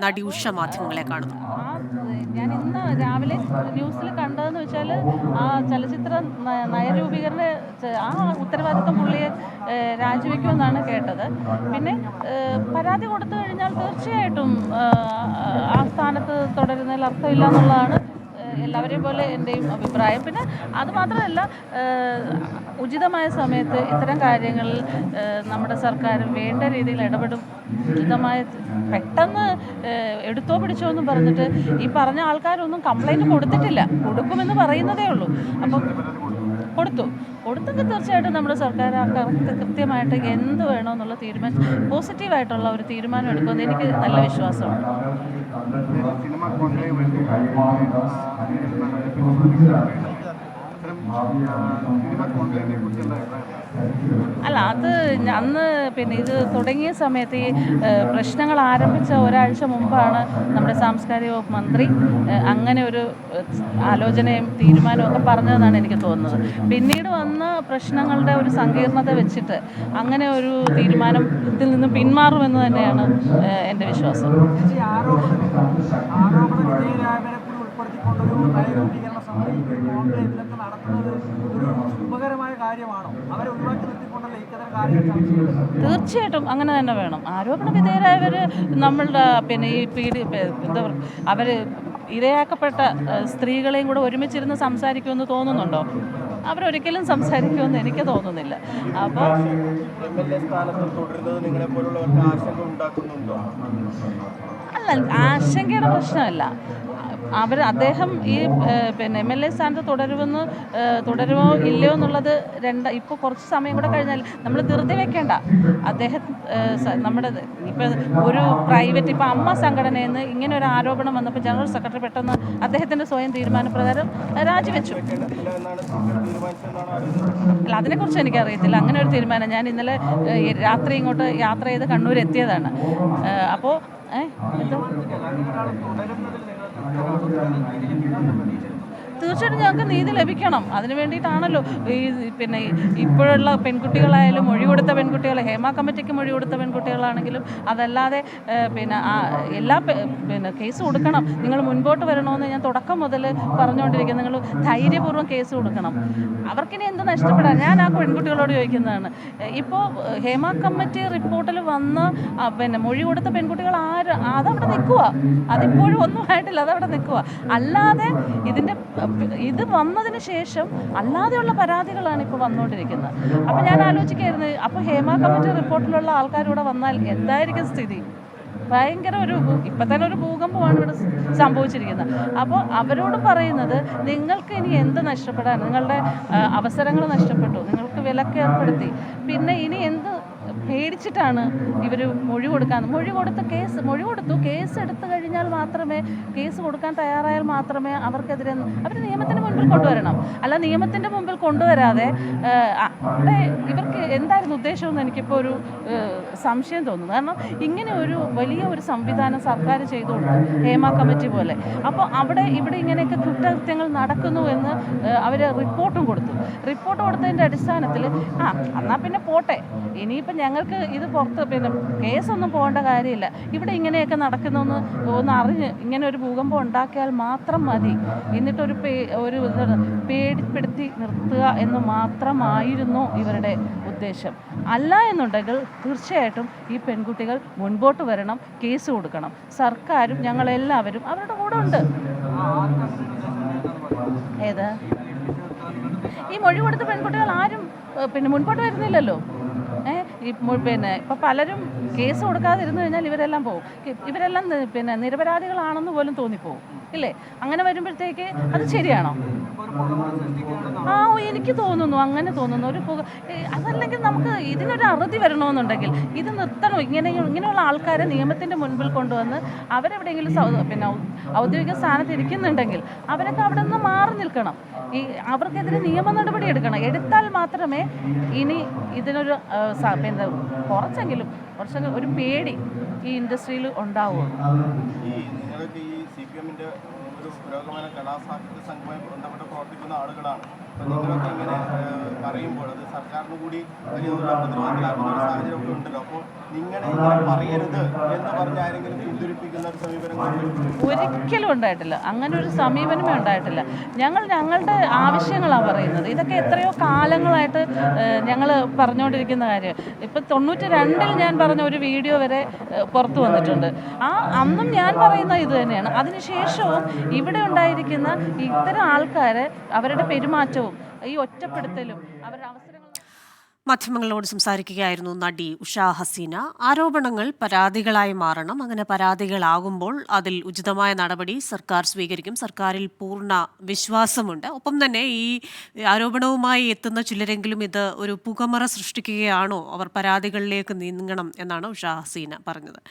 നടി ഉഷ മാധ്യമങ്ങളെ കാണുന്നു? ഞാൻ ഇന്ന് രാവിലെ ന്യൂസിൽ കണ്ടതെന്ന് വെച്ചാൽ ആ ചലച്ചിത്ര നയരൂപീകരണ ആ ഉത്തരവാദിത്വം പുള്ളിയെ രാജിവെക്കുമെന്നാണ് കേട്ടത്. പിന്നെ പരാതി കൊടുത്തു കഴിഞ്ഞാൽ തീർച്ചയായിട്ടും ആ സ്ഥാനത്ത് തുടരുന്നതിൽ അർത്ഥമില്ല എന്നുള്ളതാണ് എല്ലാവരെയും പോലെ എൻ്റെയും അഭിപ്രായം. പിന്നെ അതുമാത്രമല്ല, ഉചിതമായ സമയത്ത് ഇത്തരം കാര്യങ്ങളിൽ നമ്മുടെ സർക്കാർ വേണ്ട രീതിയിൽ ഇടപെടും. ഉചിതമായ പെട്ടെന്ന് എടുത്തോ പിടിച്ചോ എന്നും പറഞ്ഞിട്ട് ഈ പറഞ്ഞ ആൾക്കാരൊന്നും കംപ്ലൈൻറ്റ് കൊടുത്തിട്ടില്ല. കൊടുക്കുമെന്ന് പറയുന്നതേ ഉള്ളൂ. അപ്പം കൊടുത്തെങ്കിൽ തീർച്ചയായിട്ടും നമ്മുടെ സർക്കാർ ആ കൃത്യമായിട്ട് എന്ത് വേണമെന്നുള്ള തീരുമാനം, പോസിറ്റീവായിട്ടുള്ള ഒരു തീരുമാനം എടുക്കുമെന്ന് എനിക്ക് നല്ല വിശ്വാസമുണ്ട്. അല്ല, അത് അന്ന് പിന്നെ ഇത് തുടങ്ങിയ സമയത്ത് ഈ പ്രശ്നങ്ങൾ ആരംഭിച്ച ഒരാഴ്ച മുമ്പാണ് നമ്മുടെ സാംസ്കാരിക വകുപ്പ് മന്ത്രി അങ്ങനെ ഒരു ആലോചനയും തീരുമാനവും ഒക്കെ പറഞ്ഞതെന്നാണ് എനിക്ക് തോന്നുന്നത്. പിന്നീട് വന്ന പ്രശ്നങ്ങളുടെ ഒരു സങ്കീർണത വെച്ചിട്ട് അങ്ങനെ ഒരു തീരുമാനത്തിൽ നിന്ന് പിന്മാറുമെന്ന് തന്നെയാണ് എൻ്റെ വിശ്വാസം. തീർച്ചയായിട്ടും അങ്ങനെ തന്നെ വേണം. ആരോപണ വിധേയരായവർ നമ്മളുടെ പിന്നെ ഈ എന്താ പറയുക, അവർ ഇരയാക്കപ്പെട്ട സ്ത്രീകളെയും കൂടെ ഒരുമിച്ചിരുന്ന് സംസാരിക്കുമെന്ന് തോന്നുന്നുണ്ടോ? അവരൊരിക്കലും സംസാരിക്കുമെന്ന് എനിക്ക് തോന്നുന്നില്ല. അപ്പോൾ അല്ല, ആശങ്കയുടെ പ്രശ്നമല്ല. അദ്ദേഹം ഈ പിന്നെ MLA സ്ഥാനത്ത് തുടരുമോ ഇല്ലയോ എന്നുള്ളത് ഇപ്പോൾ കുറച്ച് സമയം കൂടെ കഴിഞ്ഞാൽ നമ്മൾ ധൃതി വെക്കേണ്ട. അദ്ദേഹം നമ്മുടെ ഇപ്പം ഒരു പ്രൈവറ്റ് ഇപ്പം അമ്മ സംഘടനയിൽ നിന്ന് ഇങ്ങനെ ഒരു ആരോപണം വന്നപ്പോൾ ജനറൽ സെക്രട്ടറി പെട്ടെന്ന് അദ്ദേഹത്തിൻ്റെ സ്വയം തീരുമാനപ്രകാരം രാജിവെച്ചു. അല്ല, അതിനെക്കുറിച്ച് എനിക്കറിയത്തില്ല. അങ്ങനെ ഒരു തീരുമാനം, ഞാൻ ഇന്നലെ രാത്രി ഇങ്ങോട്ട് യാത്ര ചെയ്ത് കണ്ണൂർ എത്തിയതാണ്. അപ്പോൾ തീർച്ചയായിട്ടും ഞങ്ങൾക്ക് നീതി ലഭിക്കണം. അതിന് വേണ്ടിയിട്ടാണല്ലോ പിന്നെ ഇപ്പോഴുള്ള പെൺകുട്ടികളായാലും, മൊഴി കൊടുത്ത പെൺകുട്ടികൾ, ഹേമ കമ്മിറ്റിക്ക് മൊഴി കൊടുത്ത പെൺകുട്ടികളാണെങ്കിലും അതല്ലാതെ പിന്നെ എല്ലാ പിന്നെ കേസ് കൊടുക്കണം. നിങ്ങൾ മുൻപോട്ട് വരണമെന്ന് ഞാൻ തുടക്കം മുതൽ പറഞ്ഞുകൊണ്ടിരിക്കുന്നത്. നിങ്ങൾ ധൈര്യപൂർവ്വം കേസ് കൊടുക്കണം. അവർക്കിനി എന്ത് നഷ്ടപ്പെടാൻ? ഞാൻ ആ പെൺകുട്ടികളോട് ചോദിക്കുന്നതാണ്. ഇപ്പോൾ ഹേമ കമ്മിറ്റി റിപ്പോർട്ടിൽ വന്ന് പിന്നെ മൊഴി കൊടുത്ത പെൺകുട്ടികൾ അതവിടെ നിൽക്കുക. അതിപ്പോഴും ഒന്നും ആയിട്ടില്ല, അതവിടെ നിൽക്കുക. അല്ലാതെ ഇത് വന്നതിന് ശേഷം അല്ലാതെയുള്ള പരാതികളാണ് ഇപ്പോൾ വന്നുകൊണ്ടിരിക്കുന്നത്. അപ്പോൾ ഞാൻ ആലോചിക്കായിരുന്നു, അപ്പോൾ ഹേമ കമ്മിറ്റി റിപ്പോർട്ടിലുള്ള ആൾക്കാരിവിടെ വന്നാൽ എന്തായിരിക്കും സ്ഥിതി? ഭയങ്കര ഇപ്പം തന്നെ ഒരു ഭൂകമ്പമാണ് ഇവിടെ സംഭവിച്ചിരിക്കുന്നത്. അപ്പോൾ അവരോട് പറയുന്നത്, നിങ്ങൾക്ക് ഇനി എന്ത് നഷ്ടപ്പെടാൻ? നിങ്ങളുടെ അവസരങ്ങൾ നഷ്ടപ്പെട്ടു, നിങ്ങൾക്ക് വിലക്ക് ഏർപ്പെടുത്തി, പിന്നെ ഇനി എന്ത് പേടിച്ചിട്ടാണ് ഇവർ മൊഴി കൊടുത്തു. കേസ് എടുത്തു കഴിഞ്ഞാൽ മാത്രമേ, കേസ് കൊടുക്കാൻ തയ്യാറായാൽ മാത്രമേ അവർക്കെതിരെ അവർ നിയമത്തിന് മുൻപിൽ കൊണ്ടുവരണം. അല്ല, നിയമത്തിൻ്റെ മുമ്പിൽ കൊണ്ടുവരാതെ ഇവർക്ക് എന്തായിരുന്നു ഉദ്ദേശമെന്ന് എനിക്കിപ്പോൾ ഒരു സംശയം തോന്നുന്നു. കാരണം ഇങ്ങനെ ഒരു വലിയ ഒരു സംവിധാനം സർക്കാർ ചെയ്തു കൊടുത്തു, ഹേമ കമ്മിറ്റി പോലെ. അപ്പോൾ ഇവിടെ ഇങ്ങനെയൊക്കെ കുറ്റകൃത്യങ്ങൾ നടക്കുന്നു എന്ന് അവർ റിപ്പോർട്ട് കൊടുത്തതിൻ്റെ അടിസ്ഥാനത്തിൽ എന്നാൽ പിന്നെ പോട്ടെ, ഇനിയിപ്പം ഞങ്ങൾക്ക് ഇത് പുറത്ത് പിന്നെ കേസൊന്നും പോകേണ്ട കാര്യമില്ല, ഇവിടെ ഇങ്ങനെയൊക്കെ നടക്കുന്നതെന്ന് ഒന്ന് അറിഞ്ഞ് ഇങ്ങനെ ഒരു ഭൂകമ്പം ഉണ്ടാക്കിയാൽ മാത്രം മതി, എന്നിട്ടൊരു പേടിപ്പെടുത്തി നിർത്തുക എന്ന് മാത്രമായിരുന്നു ഇവരുടെ ഉദ്ദേശം. അല്ല എന്നുണ്ടെങ്കിൽ തീർച്ചയായിട്ടും ഈ പെൺകുട്ടികൾ മുൻപോട്ട് വരണം, കേസ് കൊടുക്കണം. സർക്കാരും ഞങ്ങളെല്ലാവരും അവരുടെ കൂടെ ഉണ്ട്. ഈ മൊഴി കൊടുത്ത പെൺകുട്ടികൾ ആരും പിന്നെ മുൻപോട്ട് വരുന്നില്ലല്ലോ. പിന്നെ ഇപ്പം പലരും കേസ് കൊടുക്കാതിരുന്നു കഴിഞ്ഞാൽ ഇവരെല്ലാം പോകും. ഇവരെല്ലാം പിന്നെ നിരപരാധികളാണെന്ന് പോലും തോന്നിപ്പോവും, ഇല്ലേ? അങ്ങനെ വരുമ്പോഴത്തേക്ക് അത് ശരിയാണോ? എനിക്ക് തോന്നുന്നു, അങ്ങനെ തോന്നുന്നു. അതല്ലെങ്കിൽ നമുക്ക് ഇതിനൊരു അറുതി വരണമെന്നുണ്ടെങ്കിൽ ഇത് നിർത്തണം. ഇങ്ങനെയുള്ള ആൾക്കാരെ നിയമത്തിൻ്റെ മുൻപിൽ കൊണ്ടുവന്ന് അവരെവിടെയെങ്കിലും പിന്നെ ഔദ്യോഗിക സ്ഥാനത്ത് ഇരിക്കുന്നുണ്ടെങ്കിൽ അവരൊക്കെ അവിടെ നിന്ന് മാറി നിൽക്കണം. അവർക്കെതിരെ നിയമ നടപടി എടുത്താൽ മാത്രമേ ഇനി ഇതിനൊരു പിന്നെ കുറച്ചെങ്കിലും ഒരു പേടി ഈ ഇൻഡസ്ട്രിയിൽ ഉണ്ടാവുള്ളൂ. ഒരു പുരോഗമന കലാസാഹിത്യ സംഘവുമായി ബന്ധപ്പെട്ട് പ്രവർത്തിക്കുന്ന ആളുകളാണ്. അപ്പോൾ നിങ്ങളൊക്കെ ഇങ്ങനെ പറയുമ്പോൾ അത് സർക്കാരിന് കൂടി വലിയ ഉപദ്രവത്തിലാക്കുന്ന ഒരു സാഹചര്യമൊക്കെ ഉണ്ടല്ലോ. അപ്പോൾ നിങ്ങളെ ഇങ്ങനെ പറയരുത് എന്ന് പറഞ്ഞ് ആരെങ്കിലും പിന്തുണപ്പിക്കുന്ന ഒരു സമീപനങ്ങൾ ഒരിക്കലും ഉണ്ടായിട്ടില്ല. അങ്ങനെ ഒരു സമീപനമേ ഉണ്ടായിട്ടില്ല. ഞങ്ങളുടെ ആവശ്യങ്ങളാണ് പറയുന്നത്. ഇതൊക്കെ എത്രയോ കാലങ്ങളായിട്ട് ഞങ്ങൾ പറഞ്ഞുകൊണ്ടിരിക്കുന്ന കാര്യം. ഇപ്പം 92-ൽ ഞാൻ പറഞ്ഞ ഒരു വീഡിയോ വരെ പുറത്തു വന്നിട്ടുണ്ട്. അന്നും ഞാൻ പറയുന്ന ഇത് തന്നെയാണ്. അതിനുശേഷവും ഇവിടെ ഉണ്ടായിരിക്കുന്ന ഇത്തരം ആൾക്കാരെ അവരുടെ പെരുമാറ്റവും ഈ ഒറ്റപ്പെടുത്തലും അവരുടെ അവസരങ്ങൾ മാധ്യമങ്ങളോട് സംസാരിക്കുകയായിരുന്നു നടി ഉഷാ ഹസീന. ആരോപണങ്ങൾ പരാതികളായി മാറണം. അങ്ങനെ പരാതികളാകുമ്പോൾ അതിൽ ഉചിതമായ നടപടി സർക്കാർ സ്വീകരിക്കും. സർക്കാരിൽ പൂർണ്ണ വിശ്വാസമുണ്ട്. ഒപ്പം തന്നെ ഈ ആരോപണവുമായി എത്തുന്ന ചിലരെങ്കിലും ഇത് ഒരു പുകമറ സൃഷ്ടിക്കുകയാണോ, അവർ പരാതികളിലേക്ക് നീങ്ങണം എന്നാണ് ഉഷാ ഹസീന പറഞ്ഞത്.